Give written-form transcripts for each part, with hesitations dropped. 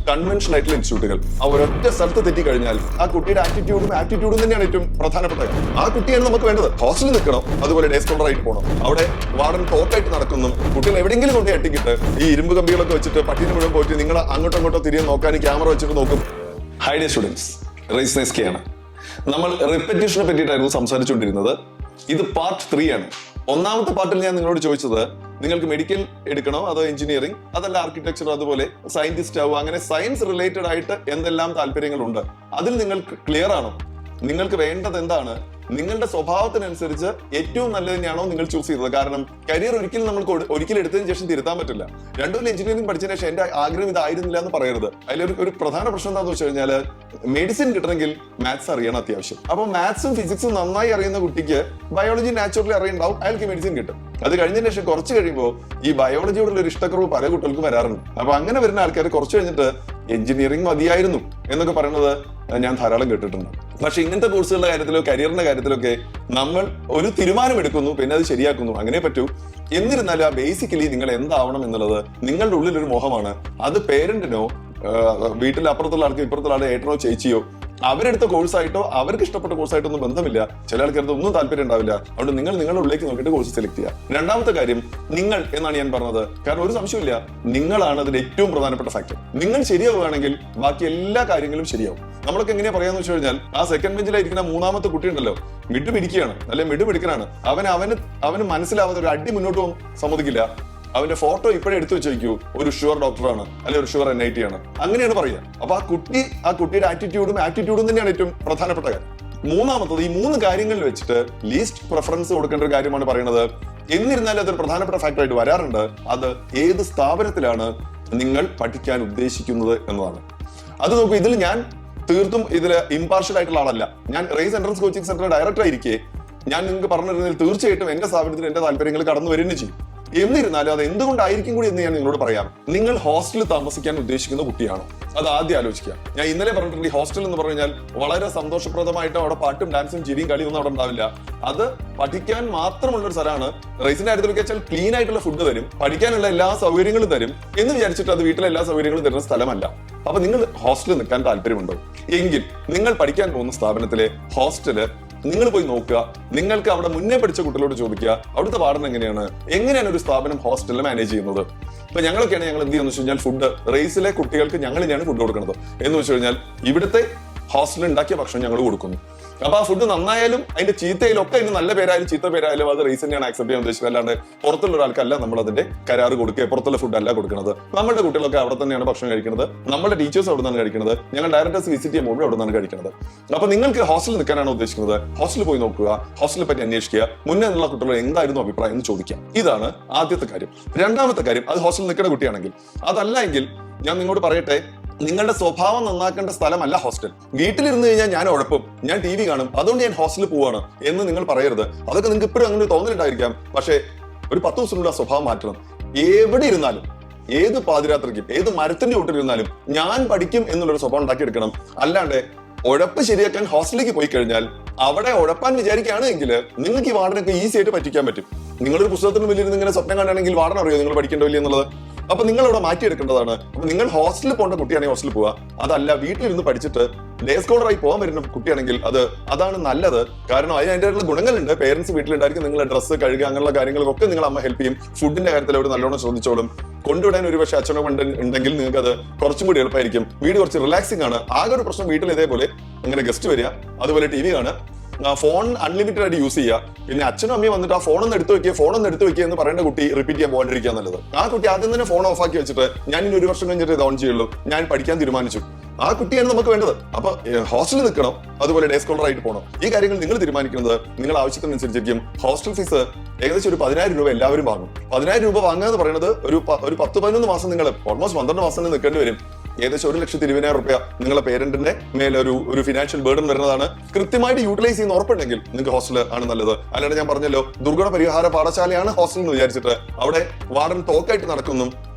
Convention ആയിട്ടുള്ള ഇൻസ്റ്റിറ്റ്യൂട്ടുകൾ. ആ ഒരൊറ്റ സ്ഥലത്ത് തെറ്റിക്കഴിഞ്ഞാൽ ആ കുട്ടിയുടെ ആറ്റിറ്റ്യൂഡും തന്നെയാണ് ഏറ്റവും പ്രധാനപ്പെട്ട കാര്യം. ആ കുട്ടിയാണ് നമുക്ക് വേണ്ടത്. ഹോസ്റ്റലിൽ നിൽക്കണം, അതുപോലെ ഡേ സ്കോളർ ആയിട്ട് പോകണം. അവിടെ വാർഡൻ തോക്കായിട്ട് നടക്കുന്നു, കുട്ടികൾ എവിടെയെങ്കിലും കൊണ്ട് എട്ടിക്കിട്ട് ഈ ഇരുമ്പ് കമ്പികളൊക്കെ വെച്ചിട്ട് പട്ടീനെ മുഴുവൻ പോയിട്ട് നിങ്ങൾ അങ്ങോട്ടോ തിരികെ നോക്കാൻ ക്യാമറ വെച്ചിട്ട് നോക്കും. ഹൈ ഡേ സ്റ്റുഡൻസ്, റൈസ് നെസ്കെയാണ്. നമ്മൾ റിപ്പറ്റീഷനെ പറ്റിയിട്ടായിരുന്നു സംസാരിച്ചുകൊണ്ടിരുന്നത്. ഇത് പാർട്ട് 3 ആണ്. ഒന്നാമത്തെ പാർട്ടിൽ ഞാൻ നിങ്ങളോട് ചോദിച്ചത് നിങ്ങൾക്ക് മെഡിക്കൽ എടുക്കണോ അതോ എഞ്ചിനീയറിംഗ്, അതല്ല ആർക്കിടെക്ചർ, അതുപോലെ സയന്റിസ്റ്റ് ആവുക, അങ്ങനെ സയൻസ് റിലേറ്റഡ് ആയിട്ട് എന്തെല്ലാം താല്പര്യങ്ങളുണ്ട്, അതിൽ നിങ്ങൾക്ക് ക്ലിയർ ആണോ? നിങ്ങൾക്ക് വേണ്ടത് എന്താണ്? നിങ്ങളുടെ സ്വഭാവത്തിനനുസരിച്ച് ഏറ്റവും നല്ലത് തന്നെയാണോ നിങ്ങൾ ചൂസ് ചെയ്തത്? കാരണം കരിയർ ഒരിക്കലും എടുത്തതിന് ശേഷം തിരുത്താൻ പറ്റില്ല. രണ്ടും എഞ്ചിനീയറിംഗ് പഠിച്ചതിന് ശേഷം എന്റെ ആഗ്രഹം ഇതായിരുന്നില്ല എന്ന് പറയരുത്. അതിലൊരു പ്രധാന പ്രശ്നം എന്താണെന്ന് വെച്ച് കഴിഞ്ഞാൽ മെഡിസിൻ കിട്ടണമെങ്കിൽ മാത്സ് അറിയണം അത്യാവശ്യം. അപ്പൊ മാത്സും ഫിസിക്സും നന്നായി അറിയുന്ന കുട്ടിക്ക് ബയോളജി നാച്ചുറലി അറിയുണ്ടാവും, അയാൾക്ക് മെഡിസിൻ കിട്ടും. അത് കഴിഞ്ഞതിന് ശേഷം കുറച്ച് കഴിയുമ്പോൾ ഈ ബയോളജിയോടുള്ള ഒരു ഇഷ്ടക്കുറവ് പല കുട്ടികൾക്കും വരാറുണ്ട്. അപ്പൊ അങ്ങനെ വരുന്ന ആൾക്കാർ കുറച്ച് കഴിഞ്ഞിട്ട് എഞ്ചിനീയറിംഗ് മതിയായിരുന്നു എന്നൊക്കെ പറയുന്നത് ഞാൻ ധാരാളം കേട്ടിട്ടുണ്ട്. പക്ഷെ ഇങ്ങനത്തെ കോഴ്സുകളുടെ കാര്യത്തിലോ കരിയറിന്റെ കാര്യത്തിലൊക്കെ നമ്മൾ ഒരു തീരുമാനം എടുക്കുന്നു, പിന്നെ അത് ശരിയാക്കുന്നു, അങ്ങനെ പറ്റൂ. എന്നിരുന്നാലും ആ ബേസിക്കലി നിങ്ങൾ എന്താവണം എന്നുള്ളത് നിങ്ങളുടെ ഉള്ളിൽ ഒരു മോഹമാണ്. അത് പേരന്റിനോ വീട്ടിൽ അപ്പുറത്തുള്ള ആൾക്ക് ഇപ്പുറത്തുള്ള ആളുടെ ഏട്ടനോ ചേച്ചിയോ അവരെടുത്ത കോഴ്സായിട്ടോ അവർക്ക് ഇഷ്ടപ്പെട്ട കോഴ്സായിട്ടോ ഒന്നും ബന്ധമില്ല. ചില ആൾക്കാർക്ക് ഒന്നും താല്പര്യം ഉണ്ടാവില്ല. അതുകൊണ്ട് നിങ്ങൾ നിങ്ങളുടെ ഉള്ളിലേക്ക് നോക്കിയിട്ട് കോഴ്സ് സെലക്ട് ചെയ്യുക. രണ്ടാമത്തെ കാര്യം നിങ്ങൾ എന്നാണ് ഞാൻ പറഞ്ഞത്. കാരണം ഒരു സംശയമില്ല, നിങ്ങളാണ് അതിന്റെ ഏറ്റവും പ്രധാനപ്പെട്ട ഫാക്ടർ. നിങ്ങൾ ശരിയാവുകയാണെങ്കിൽ ബാക്കി എല്ലാ കാര്യങ്ങളും ശരിയാവും. നമ്മളൊക്കെ എങ്ങനെയാ പറയാന്ന് വെച്ച് കഴിഞ്ഞാൽ ആ സെക്കൻഡ് ബെഞ്ചിലായിരിക്കുന്ന മൂന്നാമത്തെ കുട്ടി ഉണ്ടല്ലോ, മിഡ് പിടിക്കുകയാണ്, അല്ലെ മിഡ് പിടിക്കനാണ്, അവന് മനസ്സിലാവാതെ ഒരു അടി മുന്നോട്ട് സമ്മതിക്കില്ല. അവന്റെ ഫോട്ടോ ഇപ്പോഴേ എടുത്തു വെച്ചേക്കൂ, ഒരു ഷുവർ ഡോക്ടറാണ്, അല്ലെ ഒരു ഷുവർ NIT ആണ്, അങ്ങനെയാണ് പറയുക. അപ്പൊ ആ കുട്ടിയുടെ ആറ്റിറ്റ്യൂഡും തന്നെയാണ് ഏറ്റവും പ്രധാനപ്പെട്ട കാര്യം. മൂന്നാമത്തത്, ഈ 3 കാര്യങ്ങളിൽ വെച്ചിട്ട് ലീസ്റ്റ് പ്രിഫറൻസ് കൊടുക്കേണ്ട ഒരു കാര്യമാണ് പറയുന്നത്. എന്നിരുന്നാലും അതൊരു പ്രധാനപ്പെട്ട ഫാക്ടറായിട്ട് വരാറുണ്ട്. അത് ഏത് സ്ഥാപനത്തിലാണ് നിങ്ങൾ പഠിക്കാൻ ഉദ്ദേശിക്കുന്നത് എന്നതാണ്. അത് നോക്കൂ, ഇതിൽ ഞാൻ തീർത്തും ഇമ്പാർഷ്യൽ ആയിട്ടുള്ള ആളല്ല. ഞാൻ rise entrance coaching centre director ആയിരിക്കെ ഞാൻ നിങ്ങൾക്ക് പറഞ്ഞിരുന്നതിൽ തീർച്ചയായിട്ടും എന്റെ സ്ഥാപനത്തിൽ എന്റെ താല്പര്യങ്ങൾ കടന്നു വരുന്നത് ചെയ്യും. എന്നിരുന്നാലും അത് എന്തുകൊണ്ടായിരിക്കും കൂടി എന്ന് ഞാൻ നിങ്ങളോട് പറയാം. നിങ്ങൾ ഹോസ്റ്റലിൽ താമസിക്കാൻ ഉദ്ദേശിക്കുന്ന കുട്ടിയാണോ? അത് ആദ്യം ആലോചിക്കുക. ഞാൻ ഇന്നലെ പറഞ്ഞിട്ടുണ്ട്, ഈ ഹോസ്റ്റൽ എന്ന് പറഞ്ഞാൽ വളരെ സന്തോഷപ്രദമായിട്ട് അവിടെ പാട്ടും ഡാൻസും ചിരിയും കളിയും ഒന്നും അവിടെ ഉണ്ടാവില്ല. അത് പഠിക്കാൻ മാത്രമുള്ള ഒരു സ്ഥലമാണ്. റൈസിന്റെ കാര്യത്തിലൊക്കെ വെച്ചാൽ ക്ലീൻ ആയിട്ടുള്ള ഫുഡ് തരും, പഠിക്കാനുള്ള എല്ലാ സൗകര്യങ്ങളും തരും എന്ന് വിചാരിച്ചിട്ട് അത് വീട്ടിലെ എല്ലാ സൗകര്യങ്ങളും തരുന്ന സ്ഥലമല്ല. അപ്പൊ നിങ്ങൾ ഹോസ്റ്റലിൽ നിൽക്കാൻ താല്പര്യമുണ്ടോ എങ്കിൽ നിങ്ങൾ പഠിക്കാൻ പോകുന്ന സ്ഥാപനത്തിലെ ഹോസ്റ്റല് നിങ്ങൾ പോയി നോക്കുക. നിങ്ങൾക്ക് അവിടെ മുന്നേ പഠിച്ച കുട്ടികളോട് ചോദിക്കുക, അവിടുത്തെ വാർഡൻ എങ്ങനെയാണ് ഒരു സ്ഥാപനം ഹോസ്റ്റലിൽ മാനേജ് ചെയ്യുന്നത്. ഇപ്പൊ ഞങ്ങളൊക്കെയാണ് ഞങ്ങൾ എന്ത് ചെയ്യുന്നത് വെച്ച് കഴിഞ്ഞാൽ ഫുഡ് റൈസിലെ കുട്ടികൾക്ക് ഞങ്ങൾ തന്നെയാണ് ഫുഡ് കൊടുക്കുന്നത്. എന്ന് വെച്ച് കഴിഞ്ഞാൽ ഇവിടുത്തെ ഹോസ്റ്റലിൽ ഉണ്ടാക്കിയ ഭക്ഷണം ഞങ്ങൾ കൊടുക്കുന്നു. അപ്പൊ ആ ഫുഡ് നന്നായാലും അതിന്റെ ചീത്തയിലും ഒക്കെ അതിന് നല്ല പേരായാലും ചീത്ത പേരായാലും അത് റൈസ് തന്നെയാണ് ആക്സെപ്റ്റ് ചെയ്യാൻ ഉദ്ദേശിക്കുന്നത്. അല്ലാണ്ട് പുറത്തുള്ള ഒരാൾക്കല്ല നമ്മൾ അതിന്റെ കരാറ് കൊടുക്കുക, പുറത്തുള്ള ഫുഡ് അല്ല കൊടുക്കുന്നത്. നമ്മുടെ കുട്ടികളൊക്കെ അവിടെ തന്നെയാണ് ഭക്ഷണം കഴിക്കുന്നത്, നമ്മുടെ ടീച്ചേഴ്സ് അവിടെ നിന്നാണ് കഴിക്കുന്നത്, ഞങ്ങൾ ഡയറക്ടേഴ്സ് വിസിറ്റ് ചെയ്യുമ്പോൾ അവിടെ നിന്നാണ് കഴിക്കുന്നത്. അപ്പൊ നിങ്ങൾക്ക് ഹോസ്റ്റലിൽ നിൽക്കാനാണ് ഉദ്ദേശിക്കുന്നത്, ഹോസ്റ്റലിൽ പോയി നോക്കുക, ഹോസ്റ്റലിനെ പറ്റി അന്വേഷിക്കുക, മുന്നേ ഉള്ള കുട്ടികൾ എന്തായിരുന്നു അഭിപ്രായം എന്ന് ചോദിക്കാം. ഇതാണ് ആദ്യത്തെ കാര്യം. രണ്ടാമത്തെ കാര്യം, അത് ഹോസ്റ്റലിൽ നിൽക്കുന്ന കുട്ടിയാണെങ്കിൽ. അതല്ല എങ്കിൽ ഞാൻ നിങ്ങളോട് പറയട്ടെ, നിങ്ങളുടെ സ്വഭാവം നന്നാക്കേണ്ട സ്ഥലമല്ല ഹോസ്റ്റൽ. വീട്ടിലിരുന്ന് കഴിഞ്ഞാൽ ഞാൻ ഉഴപ്പും, ഞാൻ TV കാണും, അതുകൊണ്ട് ഞാൻ ഹോസ്റ്റലിൽ പോവാണ് എന്ന് നിങ്ങൾ പറയരുത്. അതൊക്കെ നിങ്ങൾക്ക് ഇപ്പോഴും അങ്ങനെ തോന്നലുണ്ടായിരിക്കാം. പക്ഷേ ഒരു 10 ദിവസത്തിനുള്ള സ്വഭാവം മാറ്റണം. എവിടെ ഇരുന്നാലും, ഏത് പാതിരാത്രിക്കും, ഏത് മരത്തിന്റെ ചുവട്ടിലിരുന്നാലും ഞാൻ പഠിക്കും എന്നുള്ളൊരു സ്വഭാവം ഉണ്ടാക്കിയെടുക്കണം. അല്ലാണ്ട് ഉഴപ്പ് ശരിയാക്കാൻ ഹോസ്റ്റലിലേക്ക് പോയി കഴിഞ്ഞാൽ അവിടെ ഉഴപ്പാൻ വിചാരിക്കുകയാണെങ്കിൽ നിങ്ങൾക്ക് ഈ വാർഡനൊക്കെ ഈസി ആയിട്ട് പറ്റിക്കാൻ പറ്റും. നിങ്ങളൊരു പുസ്തകത്തിന് വലിയ ഇങ്ങനെ സ്വപ്നം കാണുകയാണെങ്കിൽ വാർഡൻ അറിയോ നിങ്ങൾ പഠിക്കേണ്ടതില്ല എന്നുള്ളത്? അപ്പൊ നിങ്ങൾ അവിടെ മാറ്റിയെടുക്കേണ്ടതാണ്. അപ്പൊ നിങ്ങൾ ഹോസ്റ്റലിൽ പോകേണ്ട കുട്ടിയാണെങ്കിൽ ഹോസ്റ്റലിൽ പോവുക. അതല്ല വീട്ടിലിരുന്ന് പഠിച്ചിട്ട് ഡേ സ്കോളറായി പോകാൻ വരുന്ന കുട്ടിയാണെങ്കിൽ അതാണ് നല്ലത്. കാരണം അതിൻ്റെ ഗുണങ്ങളുണ്ട്. പേരൻസ് വീട്ടിലുണ്ടായിരിക്കും, നിങ്ങളെ ഡ്രസ്സ് കഴുകുക, അങ്ങനെയുള്ള കാര്യങ്ങളൊക്കെ നിങ്ങൾ അമ്മ ഹെൽപ്പ് ചെയ്യും. ഫുഡിന്റെ കാര്യത്തിൽ അവർ നല്ലോണം ശ്രദ്ധിച്ചോളും. കൊണ്ടുവിടാൻ ഒരു പക്ഷേ അച്ഛനോ ഉണ്ടെങ്കിൽ നിങ്ങൾക്ക് അത് കുറച്ചും കൂടി എളുപ്പമായിരിക്കും. വീട് കുറച്ച് റിലാക്സിംഗ് ആണ്. ആകെ ഒരു പ്രശ്നം, വീട്ടിൽ ഇതേപോലെ അങ്ങനെ ഗസ്റ്റ് വരിക, അതുപോലെ TV കാണുക, ഫോൺ അൺലിമിറ്റഡ് ആയിട്ട് യൂസ് ചെയ്യുക. പിന്നെ അച്ഛനും അമ്മയും വന്നിട്ട് ആ ഫോണൊന്ന് എടുത്തു വെക്കുക എന്ന് പറയേണ്ട കുട്ടി റിപ്പീറ്റ് ചെയ്യാൻ പോകാണ്ടിരിക്കുക നല്ലത്. ആ കുട്ടി ആദ്യം തന്നെ ഫോൺ ഓഫ് ആക്കി വെച്ചിട്ട് ഞാൻ ഇനി 1 വർഷം കഴിഞ്ഞിട്ട് ഇത് ഓൺ ചെയ്യുള്ളൂ, ഞാൻ പഠിക്കാൻ തീരുമാനിച്ചു, ആ കുട്ടിയാണ് നമുക്ക് വേണ്ടത്. അപ്പൊ ഹോസ്റ്റലിൽ നിൽക്കണം, അതുപോലെ ഡേ സ്കോളർ ആയിട്ട് പോകണം. ഈ കാര്യങ്ങൾ നിങ്ങൾ തീരുമാനിക്കുന്നത് നിങ്ങൾ ആവശ്യത്തിനനുസരിച്ചിരിക്കും. ഹോസ്റ്റൽ ഫീസ് ഏകദേശം ഒരു 10,000 രൂപ എല്ലാവരും വാങ്ങും. 10,000 രൂപ വാങ്ങുക എന്ന് പറയുന്നത് ഒരു 10-11 മാസം നിങ്ങൾ ഓൾമോസ്റ്റ് 12 മാസം നിൽക്കേണ്ടി വരും. ഏകദേശം 1,20,000 രൂപ നിങ്ങളെ പേരന്റിന്റെ മേലെ ഒരു ഫിനാൻഷ്യൽ ബേർഡൻ വരുന്നതാണ്. കൃത്യമായിട്ട് യൂട്ടിലൈസ് ചെയ്യുന്ന ഉറപ്പുണ്ടെങ്കിൽ നിങ്ങൾക്ക് ഹോസ്റ്റൽ ആണ് നല്ലത്. അല്ലാണ്ട് ഞാൻ പറഞ്ഞല്ലോ, ദുർഗുണ പരിഹാര പാഠശാലയാണ് ഹോസ്റ്റൽ എന്ന് വിചാരിച്ചിട്ട് അവിടെ വാർഡൻ തോക്കായിട്ട് നടക്കുന്നു,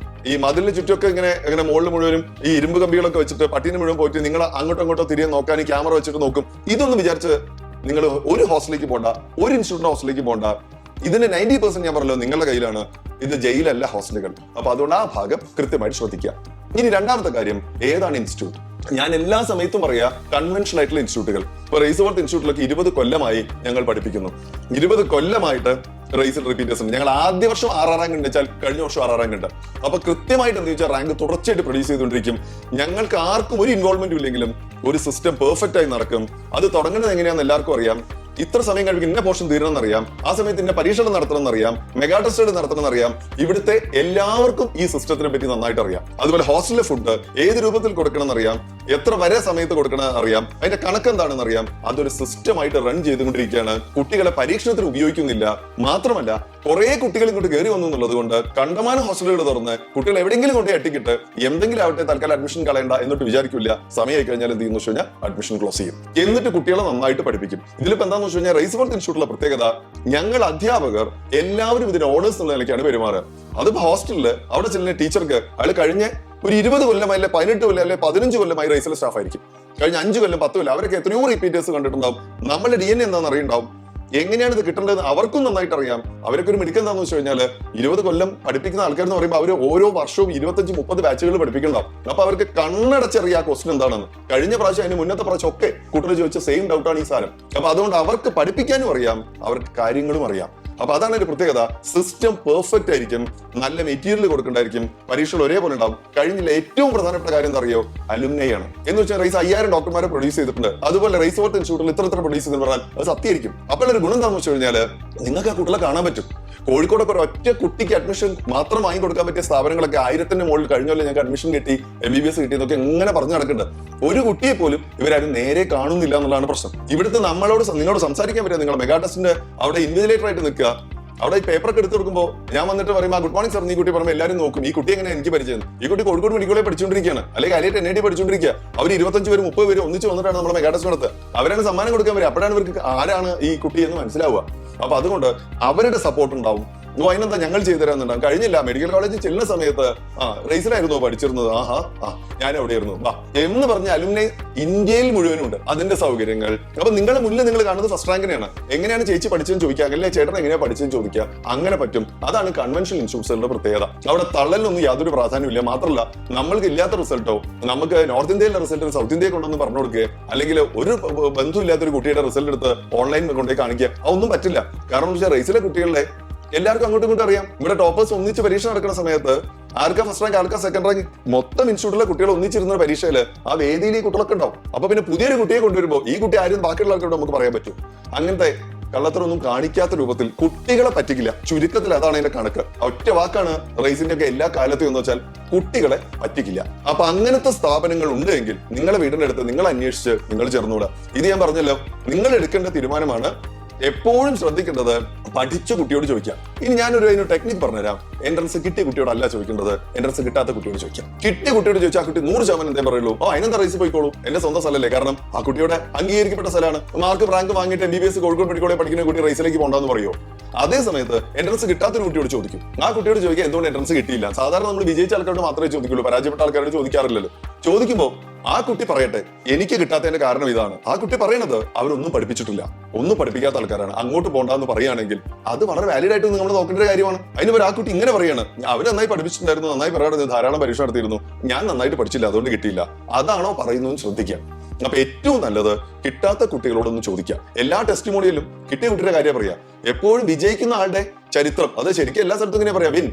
ഈ മതിലിന് ചുറ്റൊക്കെ ഇങ്ങനെ മുകളിൽ മുഴുവനും ഈ ഇരുമ്പ് കമ്പികളൊക്കെ വെച്ചിട്ട് പട്ടീനെ മുഴുവൻ പോയിട്ട് നിങ്ങൾ അങ്ങോട്ടോ തിരികെ നോക്കാൻ ഈ ക്യാമറ വെച്ചിട്ട് നോക്കും. ഇതൊന്നും വിചാരിച്ച് നിങ്ങൾ ഒരു ഹോസ്റ്റലിലേക്ക് പോകണ്ട, ഒരു ഇൻസ്റ്റിറ്റ്യൂട്ടിന്റെ ഹോസ്റ്റലിലേക്ക് പോകണ്ട. ഇതിന്റെ 90% ഞാൻ പറഞ്ഞല്ലോ നിങ്ങളുടെ കയ്യിലാണ്. ഇത് ജയിലല്ല ഹോസ്റ്റലുകൾ. അപ്പൊ അതുകൊണ്ട് ആ ഭാഗം കൃത്യമായിട്ട് ശ്രദ്ധിക്കുക. ഇനി രണ്ടാമത്തെ കാര്യം, ഏതാണ് ഇൻസ്റ്റിറ്റ്യൂട്ട്? ഞാൻ എല്ലാ സമയത്തും പറയാ കൺവെൻഷണൽ ആയിട്ടുള്ള ഇൻസ്റ്റിറ്റ്യൂട്ടുകൾ. ഇപ്പൊ റൈസ്വർത്ത് ഇൻസ്റ്റിറ്റ്യൂട്ടിലൊക്കെ 20 കൊല്ലമായി ഞങ്ങൾ പഠിപ്പിക്കുന്നു. 20 കൊല്ലമായിട്ട് റൈസിൽ റിപ്പീറ്റേഴ്സ് ഉണ്ട്. ഞങ്ങൾ ആദ്യ വർഷം 6 റാങ്ക് ഉണ്ട് വെച്ചാൽ കഴിഞ്ഞ വർഷം 6 റാങ്ക് ഉണ്ട്. അപ്പൊ കൃത്യമായിട്ട് എന്താ വെച്ചാൽ റാങ്ക് തുടർച്ചയായിട്ട് പ്രൊഡ്യൂസ് ചെയ്തുകൊണ്ടിരിക്കും. ഞങ്ങൾക്ക് ആർക്കും ഒരു ഇൻവോൾവ്മെന്റും ഇല്ലെങ്കിലും ഒരു സിസ്റ്റം പെർഫെക്റ്റ് ആയി നടക്കും. അത് തുടങ്ങുന്നത് എങ്ങനെയാണെന്ന് എല്ലാവർക്കും അറിയാം. ഇത്ര സമയം കഴിക്കും ഇന്ന പോർഷൻ തീരണമെന്ന് അറിയാം. ആ സമയത്ത് ഇന്ന പരീക്ഷണം നടത്തണമെന്ന് അറിയാം. മെഗാ ടെസ്റ്റ് നടത്തണമെന്ന് അറിയാം. ഇവിടുത്തെ എല്ലാവർക്കും ഈ സിസ്റ്റത്തിനെ പറ്റി നന്നായിട്ട് അറിയാം. അതുപോലെ ഹോസ്റ്റലിലെ ഫുഡ് ഏത് രൂപത്തിൽ കൊടുക്കണമെന്ന് അറിയാം. എത്ര വരെ സമയത്ത് കൊടുക്കണമെന്ന് അറിയാം. അതിന്റെ കണക്ക് എന്താണെന്ന് അറിയാം. അതൊരു സിസ്റ്റമായിട്ട് റൺ ചെയ്തുകൊണ്ടിരിക്കുകയാണ്. കുട്ടികളെ പരീക്ഷണത്തിന് ഉപയോഗിക്കുന്നില്ല. മാത്രമല്ല കുറെ കുട്ടികൾ ഇങ്ങോട്ട് കയറി വന്നു എന്നുള്ളത് കൊണ്ട് കണ്ടമാനം ഹോസ്റ്റലുകൾ തുറന്ന് കുട്ടികൾ എവിടെയെങ്കിലും കൊണ്ട് അട്ടിക്കിട്ട് എന്തെങ്കിലും ആവട്ടെ തൽക്കാലം അഡ്മിഷൻ കളയണ്ട എന്നിട്ട് വിചാരിക്കില്ല. സമയമായി കഴിഞ്ഞാൽ എന്ത് ചെയ്യുന്നു വെച്ച് കഴിഞ്ഞാൽ അഡ്മിഷൻ ക്ലോസ് ചെയ്യും. എന്നിട്ട് കുട്ടികളെ നന്നായിട്ട് പഠിപ്പിക്കും. ഇതിലിപ്പോ എന്താണെന്ന് വെച്ച് കഴിഞ്ഞാൽ റൈസ്വർത്ത് ഇൻസ്റ്റിറ്റ്യൂട്ടിലെ പ്രത്യേകത, ഞങ്ങൾ അധ്യാപകർ എല്ലാവരും ഇതിന് ഓണേഴ്സ് എന്നുള്ള നിലയ്ക്കാണ് പെരുമാറുക. അതിപ്പോ ഹോസ്റ്റലില് അവിടെ ചെല്ലുന്ന ടീച്ചർക്ക് അയാൾ കഴിഞ്ഞ ഒരു 20 കൊല്ലമായി, അല്ലെ 18 കൊല്ലം, അല്ലെ 15 കൊല്ലമായി റൈസിലെ സ്റ്റാഫ് ആയിരിക്കും. കഴിഞ്ഞ 5 കൊല്ലം 10 കൊല്ലം അവരൊക്കെ എത്രയോ റിപ്പീറ്റേഴ്സ് കണ്ടിട്ടുണ്ടാവും. നമ്മുടെ DNA എന്താണെന്ന് അറിയുണ്ടാവും. എങ്ങനെയാണ് ഇത് കിട്ടേണ്ടത് അവർക്കും നന്നായിട്ട് അറിയാം. അവരൊക്കെ ഒരു മിടുക്ക് എന്താണെന്ന് വെച്ച് കഴിഞ്ഞാൽ 20 കൊല്ലം പഠിപ്പിക്കുന്ന ആൾക്കാർ എന്ന് പറയുമ്പോൾ അവർ ഓരോ വർഷവും 25-30 ബാച്ചുകൾ പഠിപ്പിക്കുന്നുണ്ടാവും. അപ്പൊ അവർക്ക് കണ്ണടച്ചറിയാ ക്വസ്റ്റൻ എന്താണെന്ന്. കഴിഞ്ഞ പ്രാവശ്യം അതിന് മുന്നത്തെ പ്രാവശ്യം ഒക്കെ കുട്ടികൾ ചോദിച്ച സെയിം ഡൗട്ടാണ് ഈ സാധനം. അപ്പൊ അതുകൊണ്ട് അവർക്ക് പഠിപ്പിക്കാനും അറിയാം, അവർക്ക് കാര്യങ്ങളും അറിയാം. അപ്പൊ അതാണ് ഒരു പ്രത്യേകത. സിസ്റ്റം പെർഫെക്റ്റ് ആയിരിക്കും. നല്ല മെറ്റീരിയൽ കൊടുക്കണ്ടായിരിക്കും. പരീക്ഷകൾ ഒരേപോലെ ഉണ്ടാവും. കഴിഞ്ഞില്ല ഏറ്റവും പ്രധാനപ്പെട്ട കാര്യം എന്താ അറിയോ? അലുമിനൈ ആണ്. എന്ന് വെച്ചാൽ റൈസ് 5000 ഡോക്ടർമാരെ പ്രൊഡ്യൂസ് ചെയ്തിട്ടുണ്ട്. അതുപോലെ റൈസ്വർത്ത് ഇൻസ്റ്റിറ്റ്യൂട്ടിൽ ഇത്ര പ്രൊഡ്യൂസ് ചെയ്തെന്ന് പറഞ്ഞാൽ അത് സത്യമായിരിക്കും. അപ്പോൾ ഒരു ഗുണം എന്താണെന്ന് വെച്ച് കഴിഞ്ഞാൽ നിങ്ങൾക്ക് ആ കുട്ടികളെ കാണാൻ പറ്റും. കോഴിക്കോടൊക്കെ ഒറ്റ കുട്ടിക്ക് അഡ്മിഷൻ മാത്രം വാങ്ങി കൊടുക്കാൻ പറ്റിയ സ്ഥാപനങ്ങളൊക്കെ 1000ന്റെ മുകളിൽ കഴിഞ്ഞാലും ഞങ്ങൾക്ക് അഡ്മിഷൻ കിട്ടി, MBBS കിട്ടി എന്നൊക്കെ എങ്ങനെ പറഞ്ഞു നടക്കുന്നുണ്ട്. ഒരു കുട്ടിയെ പോലും ഇവരാരും നേരെ കാണുന്നില്ല എന്നുള്ളതാണ് പ്രശ്നം. ഇവിടുത്തെ നിങ്ങളോട് സംസാരിക്കാൻ പറ്റുക, നിങ്ങൾ മെഗാ ടെസ്റ്റിന്റെ അവിടെ ഇൻവിജിലേറ്റർ ആയിട്ട് നിൽക്കുക. അവിടെ ഈ പേപ്പറൊക്കെ എടുത്ത് കൊടുക്കുമ്പോൾ ഞാൻ വന്നിട്ട് പറയുമ്പോൾ ഗുഡ് മോർണിംഗ് സർ, ഈ കുട്ടി പറയുമ്പോൾ എല്ലാവരും നോക്കും. ഈ കുട്ടി എങ്ങനെ എനിക്ക് പരിചയം? ഈ കുട്ടി കോഴിക്കോട് മെഡിക്കൽ കോളേജ് പഠിച്ചുകൊണ്ടിരിക്കുകയാണ്, അല്ലെങ്കിൽ അല്ലെ NIT പഠിച്ചുകൊണ്ടിരിക്കുക. അവർ 25 പേര് 30 പേര് ഒന്നിച്ച് വന്നിട്ടാണ് നമ്മുടെ മെഗാ ടെസ്റ്റ് നടത്തുക. അവരാണ് സമ്മാനം കൊടുക്കാൻ വരിക. അപ്പോഴാണ് ഇവർക്ക് ആരാണ് ഈ കുട്ടി എന്ന് മനസ്സിലാവുക. അപ്പൊ അതുകൊണ്ട് അവരുടെ സപ്പോർട്ട് ഉണ്ടാവും. അതിനെന്താ ഞങ്ങൾ ചെയ്തു തരാന്നുണ്ടാവും. കഴിഞ്ഞില്ല മെഡിക്കൽ കോളേജിൽ ചെല്ലുന്ന സമയത്ത് റൈസിലായിരുന്നോ പഠിച്ചിരുന്നത്? ഞാൻ എവിടെയായിരുന്നു എന്ന് പറഞ്ഞ അലുമിനൈ ഇന്ത്യയിൽ മുഴുവനും ഉണ്ട്. അതിന്റെ സൗകര്യങ്ങൾ. അപ്പൊ നിങ്ങളുടെ മുന്നിൽ നിങ്ങൾ കാണുന്നത് ഫസ്റ്റ് റാങ്കിനെയാണ്. എങ്ങനെയാണ് ചേച്ചി പഠിച്ചതെന്ന് ചോദിക്കുക, അല്ലെ ചേട്ടൻ എങ്ങനെയാണ് പഠിച്ചതെന്ന് ചോദിക്കുക. അങ്ങനെ പറ്റും. അതാണ് കൺവെൻഷണൽ ഇൻസ്റ്റിറ്റ്യൂട്ട്സുകളുടെ പ്രത്യേകത. അവിടെ തള്ളലിനൊന്നും യാതൊരു പ്രാധാന്യമില്ല. മാത്രമല്ല നമ്മൾക്ക് ഇല്ലാത്ത റിസൾട്ടോ നമുക്ക് നോർത്ത് ഇന്ത്യയിലെ റിസൾട്ട് സൗത്ത് ഇന്ത്യയിൽ കൊണ്ടൊന്ന് പറഞ്ഞു കൊടുക്കുക, അല്ലെങ്കിൽ ഒരു ബന്ധമില്ലാത്തൊരു കുട്ടിയുടെ റിസൾട്ട് എടുത്ത് ഓൺലൈൻ കൊണ്ടുപോയി കാണിക്കുക, അതൊന്നും പറ്റില്ല. കാരണം വെച്ചാൽ റൈസിലെ കുട്ടികളുടെ എല്ലാവർക്കും അങ്ങോട്ടും ഇങ്ങോട്ടും അറിയാം. ഇവിടെ ടോപ്പേഴ്സ് ഒന്നിച്ച് പരീക്ഷ നടക്കുന്ന സമയത്ത് ആർക്കാ ഫസ്റ്റ് റാങ്ക് ആർക്കാ സെക്കൻഡ് റാങ്ക് മൊത്തം ഇൻസ്റ്റിറ്റ്യൂട്ടിലെ കുട്ടികൾ ഒന്നിച്ചിരുന്ന പരീക്ഷയിൽ ആ വേദിയിൽ ഈ കുട്ടികളൊക്കെ ഉണ്ടാവും. അപ്പൊ പിന്നെ പുതിയൊരു കുട്ടിയെ കൊണ്ടുവരുമ്പോൾ ഈ കുട്ടി ആരും ബാക്കിയുള്ള ആൾക്കാരോട് നമുക്ക് പറയാൻ പറ്റും. അങ്ങനത്തെ കള്ളത്തരൊന്നും കാണിക്കാത്ത രൂപത്തിൽ കുട്ടികളെ പറ്റിക്കില്ല. ചുരുക്കത്തിൽ അതാണ് അതിന്റെ കണക്ക്. ഒറ്റ വാക്കാണ് റൈസിന്റെ ഒക്കെ എല്ലാ കാലത്തും എന്ന് വെച്ചാൽ കുട്ടികളെ പറ്റിക്കില്ല. അപ്പൊ അങ്ങനത്തെ സ്ഥാപനങ്ങൾ ഉണ്ടെങ്കിൽ നിങ്ങളെ വീടിന്റെ അടുത്ത് നിങ്ങൾ അന്വേഷിച്ച് നിങ്ങൾ ചേർന്നുകൂടാ. ഇത് ഞാൻ പറഞ്ഞല്ലോ, നിങ്ങൾ എടുക്കേണ്ട തീരുമാനമാണ്. എപ്പോഴും ശ്രദ്ധിക്കേണ്ടത് പഠിച്ച കുട്ടിയോട് ചോദിക്കാം. ഇനി ഞാനൊരു അതിന് ടെക്നിക്ക് പറഞ്ഞുതരാം. എൻട്രൻസ് കിട്ടിയ കുട്ടിയോടല്ല ചോദിക്കേണ്ടത്, എൻട്രൻസ് കിട്ടാത്ത കുട്ടിയോട് ചോദിക്കാം. കിട്ടിയ കുട്ടിയോട് ചോദിച്ചാൽ ആ കുട്ടി 100% എന്തേ പറയുള്ളൂ, അതിനെന്താ റൈസ് പോയിക്കോളൂ, എന്റെ സ്വന്തം സ്ഥലമല്ലേ. കാരണം ആ കുട്ടിയുടെ അംഗീകരിക്കപ്പെട്ട സ്ഥലമാണ്. മാർക്ക് റാങ്ക് വാങ്ങിയിട്ട് MBBS കോഴിക്കോട് മെഡിക്കൽ കോളേജ് പഠിക്കുന്ന കുട്ടി റൈസിലേക്ക് പോകണ്ടെന്ന് പറയുമോ? അതേ സമയത്ത് എൻട്രൻസ് കിട്ടാത്തൊരു കുട്ടിയോട് ചോദിക്കും. ആ കുട്ടിയോട് ചോദിക്കുക എന്തുകൊണ്ട് എൻട്രൻസ് കിട്ടിയില്ല. സാധാരണ നമ്മൾ വിജയിച്ച ആൾക്കാരോട് മാത്രമേ ചോദിക്കുള്ളൂ, പരാജയപ്പെട്ട ആൾക്കാരോട് ചോദിക്കാറില്ലല്ലോ. ചോദിക്കുമ്പോൾ ആ കുട്ടി പറയട്ടെ എനിക്ക് കിട്ടാത്തതിന്റെ കാരണം ഇതാണ്. ആ കുട്ടി പറയണത് അവരൊന്നും പഠിപ്പിച്ചിട്ടില്ല, ഒന്നും പഠിപ്പിക്കാത്ത ആൾക്കാരാണ്, അങ്ങോട്ട് പോകണ്ടെന്ന് പറയുകയാണെങ്കിൽ അത് വളരെ വാലിഡ് ആയിട്ട് നമ്മൾ നോക്കേണ്ട ഒരു കാര്യമാണ്. അതിന് ആ കുട്ടി ഇങ്ങനെ പറയാണ്, അവർ നന്നായി പഠിപ്പിച്ചിട്ടുണ്ടായിരുന്നു, നന്നായി പറയാതെ ധാരാളം പരീക്ഷ നടത്തിയിരുന്നു, ഞാൻ നന്നായിട്ട് പഠിച്ചില്ല അതുകൊണ്ട് കിട്ടിയില്ല, അതാണോ പറയുന്നതെന്ന് ശ്രദ്ധിക്കാം. അപ്പൊ ഏറ്റവും നല്ലത് കിട്ടാത്ത കുട്ടികളോടൊന്ന് ചോദിക്കാം. എല്ലാ ടെസ്റ്റിമോണിയിലും കിട്ടിയ കുട്ടിയുടെ കാര്യം പറയാം. എപ്പോഴും വിജയിക്കുന്ന ആളുടെ ചരിത്രം അത് ശരിക്കും എല്ലാ സ്ഥലത്തും ഇങ്ങനെ പറയാം. Win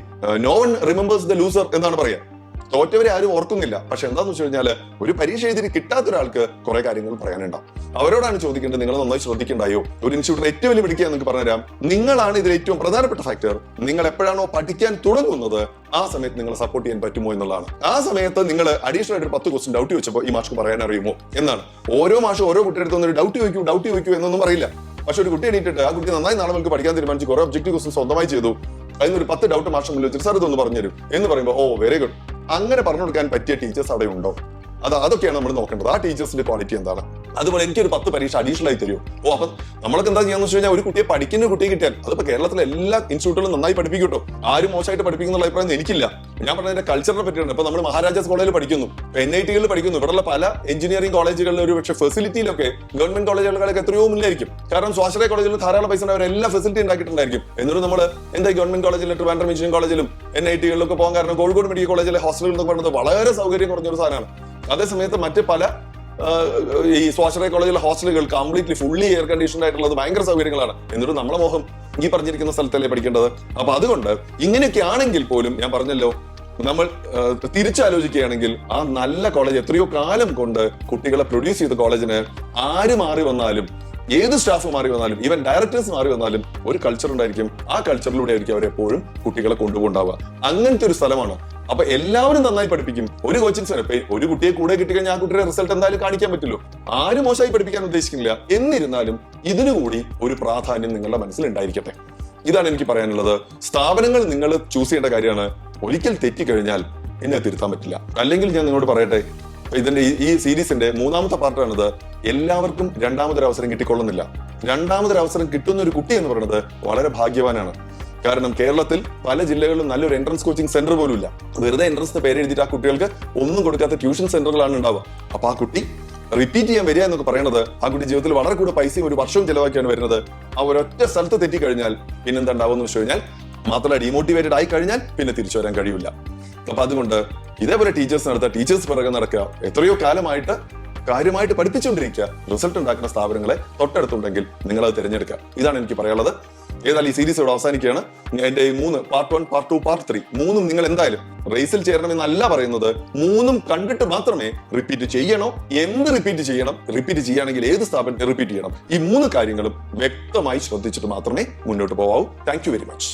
no one remembers the loser എന്നാണ് പറയാ. തോറ്റവരെ ആരും ഓർക്കുന്നില്ല. പക്ഷെ എന്താന്ന് വെച്ച് കഴിഞ്ഞാൽ ഒരു പരീക്ഷ എഴുതി കിട്ടാത്ത ഒരാൾക്ക് കുറെ കാര്യങ്ങൾ പറയാനുണ്ടാവും. അവരോടാണ് ചോദിക്കേണ്ടത്, നിങ്ങൾ നന്നായി ശ്രദ്ധിക്കണ്ടായോ. ഒരു ഇൻസ്റ്റിറ്റ്യൂട്ടിൽ ഏറ്റവും വലിയ പിടിക്കുക നിങ്ങൾക്ക് പറഞ്ഞുതരാം. നിങ്ങളാണ് ഇതിൽ ഏറ്റവും പ്രധാനപ്പെട്ട ഫാക്ടർ. നിങ്ങൾ എപ്പോഴാണോ പഠിക്കാൻ തുടങ്ങുന്നത് ആ സമയത്ത് നിങ്ങൾ സപ്പോർട്ട് ചെയ്യാൻ പറ്റുമോ എന്നുള്ളതാണ്. ആ സമയത്ത് നിങ്ങൾ അഡീഷണൽ ആയിട്ട് 10 ക്വസ്റ്റ്യൻ ഡൗട്ട് ചോദിച്ചപ്പോൾ ഈ മാഷ്ക്ക് പറയാൻ അറിയുമോ എന്നാണ്. ഓരോ മാഷും ഓരോ കുട്ടിയുടെ അടുത്ത് ഡൗട്ട് ചോദിക്കൂ എന്നൊന്നും പറയില്ല. പക്ഷെ ഒരു കുട്ടി എണീറ്റിട്ട് ആ കുട്ടി നന്നായി നാളെ നമുക്ക് പഠിക്കാൻ തീരുമാനിച്ചു, കുറെ ഒബ്ജക്റ്റീവ് ക്വസ്റ്റ്യൻ സ്വന്തമായി ചെയ്തു, അതിനൊരു 10 ഡൗട്ട് മാഷം മുന്നിൽ വെച്ചിട്ട് സാർ ഇതൊന്ന് പറഞ്ഞുതരും എന്ന് പറയുമ്പോൾ ഓ വെരി ഗുഡ്. അങ്ങനെ പറഞ്ഞു കൊടുക്കാൻ പറ്റിയ ടീച്ചേഴ്സ് അവിടെ ഉണ്ടോ? അതൊക്കെയാണ് നമ്മൾ നോക്കേണ്ടത്. ആ ടീച്ചേഴ്സിന്റെ ക്വാളിറ്റി എന്താണ്, അതുപോലെ എനിക്കൊരു 10 പരീക്ഷ അഡീഷണൽ ആയി തരുമോ? അപ്പൊ നമ്മളൊക്കെ എന്താ ചെയ്യാന്ന് വെച്ച് കഴിഞ്ഞാൽ ഒരു കുട്ടിയെ പഠിക്കുന്ന കുട്ടിയെ കിട്ടിയാൽ അതിപ്പോ കേരളത്തിലെ എല്ലാ ഇൻസ്റ്റിറ്റ്യൂട്ടുകളും നന്നായി പഠിപ്പിക്കും കേട്ടോ. ആരും മോശമായിട്ട് പഠിപ്പിക്കുന്ന അഭിപ്രായം എനിക്കില്ല. ഞാൻ പറഞ്ഞതിന്റെ കൾച്ചറിനെ പറ്റിയാണ്. ഇപ്പൊ നമ്മൾ മഹാരാജാസ് കോളേജിൽ പഠിക്കുന്നു, NIT പഠിക്കുന്നു, ഇവിടെയുള്ള പല എഞ്ചിനീയറിംഗ് കോളേജുകളിൽ ഒരു പക്ഷേ ഫെസിലിറ്റിയിലൊക്കെ ഗവൺമെന്റ് കോളേജുകളൊക്കെ എത്രയോ മുന്നിലായിരിക്കും. കാരണം സ്വാശ്രയ കോളേജിൽ ധാരാളം പൈസ അവരെല്ലാം ഫെസിലിറ്റി ഉണ്ടാക്കിയിട്ടുണ്ടായിരിക്കും. എന്നിട്ട് നമ്മൾ എന്താ ഗവൺമെന്റ് കോളേജിലും ട്രിവാൻഡ്രം എഞ്ചിനീയറിംഗ് കോളേജിലും NIT പോകാൻ കാരണം കോഴിക്കോട് മെഡിക്കൽ കോളേജിലെ ഹോസ്റ്റലുകൾ എന്ന് പറയുന്നത് വളരെ സൗകര്യം കുറഞ്ഞൊരു സാധനമാണ്. അതേസമയത്ത് മറ്റ് പല ഈ സ്വാശ്രയ കോളേജിലെ ഹോസ്റ്റലുകൾ കംപ്ലീറ്റ്ലി ഫുള്ളി എയർ കണ്ടീഷൻഡ് ആയിട്ടുള്ളത് ഭയങ്കര സൗകര്യങ്ങളാണ്. എന്നിട്ട് നമ്മളെ മോഹം ഈ പറഞ്ഞിരിക്കുന്ന സ്ഥലത്തല്ലേ പഠിക്കേണ്ടത്. അപ്പൊ അതുകൊണ്ട് ഇങ്ങനെയൊക്കെ ആണെങ്കിൽ പോലും ഞാൻ പറഞ്ഞല്ലോ, നമ്മൾ തിരിച്ചാലോചിക്കുകയാണെങ്കിൽ ആ നല്ല കോളേജ് എത്രയോ കാലം കൊണ്ട് കുട്ടികളെ പ്രൊഡ്യൂസ് ചെയ്ത കോളേജിന് ആര് മാറി വന്നാലും, ഏത് സ്റ്റാഫ് മാറി വന്നാലും, ഈവൻ ഡയറക്ടേഴ്സ് മാറി വന്നാലും ഒരു കൾച്ചർ ഉണ്ടായിരിക്കും. ആ കൾച്ചറിലൂടെ ആയിരിക്കും അവരെപ്പോഴും കുട്ടികളെ കൊണ്ടുപോകുണ്ടാവുക. അങ്ങനത്തെ ഒരു സ്ഥലമാണ്. അപ്പൊ എല്ലാവരും നന്നായി പഠിപ്പിക്കും. ഒരു കോച്ചിങ് സെന്റർ ഒരു കുട്ടിയെ കൂടെ കിട്ടിക്കഴിഞ്ഞാൽ ആ കുട്ടിയുടെ റിസൾട്ട് എന്തായാലും കാണിക്കാൻ പറ്റുമല്ലോ. ആരും മോശമായി പഠിപ്പിക്കാൻ ഉദ്ദേശിക്കുന്നില്ല. എന്നിരുന്നാലും ഇതിനുകൂടി ഒരു പ്രാധാന്യം നിങ്ങളുടെ മനസ്സിൽ ഉണ്ടായിരിക്കട്ടെ. ഇതാണ് എനിക്ക് പറയാനുള്ളത്. സ്ഥാപനങ്ങൾ നിങ്ങൾ ചൂസ് ചെയ്യേണ്ട കാര്യമാണ്. ഒരിക്കൽ തെറ്റിക്കഴിഞ്ഞാൽ എന്നെ തിരുത്താൻ പറ്റില്ല. അല്ലെങ്കിൽ ഞാൻ നിങ്ങളോട് പറയട്ടെ, ഇതിന്റെ ഈ സീരീസിന്റെ 3ാമത്തെ പാർട്ടാണിത്. എല്ലാവർക്കും രണ്ടാമതൊരവസരം കിട്ടിക്കൊള്ളുന്നില്ല. രണ്ടാമതൊരവസരം കിട്ടുന്ന ഒരു കുട്ടി എന്ന് പറയുന്നത് വളരെ ഭാഗ്യവാനാണ്. കാരണം കേരളത്തിൽ പല ജില്ലകളിലും നല്ലൊരു എൻട്രൻസ് കോച്ചിങ് സെന്റർ പോലും ഇല്ല. വെറുതെ എൻട്രൻസ് പേര് എഴുതിയിട്ട് ആ കുട്ടികൾക്ക് ഒന്നും കൊടുക്കാത്ത ട്യൂഷൻ സെന്ററുകളാണ് ഉണ്ടാവുക. അപ്പൊ ആ കുട്ടി റിപ്പീറ്റ് ചെയ്യാൻ വരിക എന്നൊക്കെ പറയുന്നത് ആ കുട്ടി ജീവിതത്തിൽ വളരെ കൂടെ പൈസയും ഒരു വർഷവും ചെലവാക്കിയാണ് വരുന്നത്. ആ ഒരൊറ്റ സ്ഥലത്ത് തെറ്റിക്കഴിഞ്ഞാൽ പിന്നെന്താ ഉണ്ടാവുമെന്ന് വെച്ച് കഴിഞ്ഞാൽ, മാത്രമല്ല ഡീമോട്ടിവേറ്റഡ് ആയി കഴിഞ്ഞാൽ പിന്നെ തിരിച്ചു വരാൻ കഴിയില്ല. അപ്പൊ അതുകൊണ്ട് ഇതേപോലെ ടീച്ചേഴ്സ് നടത്തുക, ടീച്ചേഴ്സ് പിറകെ നടക്കുക, എത്രയോ കാലമായിട്ട് കാര്യമായിട്ട് പഠിപ്പിച്ചുകൊണ്ടിരിക്കുക, റിസൾട്ട് ഉണ്ടാക്കുന്ന സ്ഥാപനങ്ങളെ തൊട്ടടുത്തുണ്ടെങ്കിൽ നിങ്ങൾ അത് തിരഞ്ഞെടുക്കുക. ഇതാണ് എനിക്ക് പറയാനുള്ളത്. ഏതായാലും ഈ സീരീസ് ഇവിടെ അവസാനിക്കുകയാണ്. എന്റെ ഈ 3 പാർട്ട് 1, പാർട്ട് 2, പാർട്ട് 3 മൂന്നും നിങ്ങൾ എന്തായാലും റേസിൽ ചേരണമെന്നല്ല പറയുന്നത്. മൂന്നും കണ്ടിട്ട് മാത്രമേ റിപ്പീറ്റ് ചെയ്യണോ, എന്ത് റിപ്പീറ്റ് ചെയ്യണം, റിപ്പീറ്റ് ചെയ്യുകയാണെങ്കിൽ ഏത് സ്ഥാപനത്തെ റിപ്പീറ്റ് ചെയ്യണം, ഈ 3 കാര്യങ്ങളും വ്യക്തമായി ശ്രദ്ധിച്ചിട്ട് മാത്രമേ മുന്നോട്ട് പോകാവൂ. Thank you very much.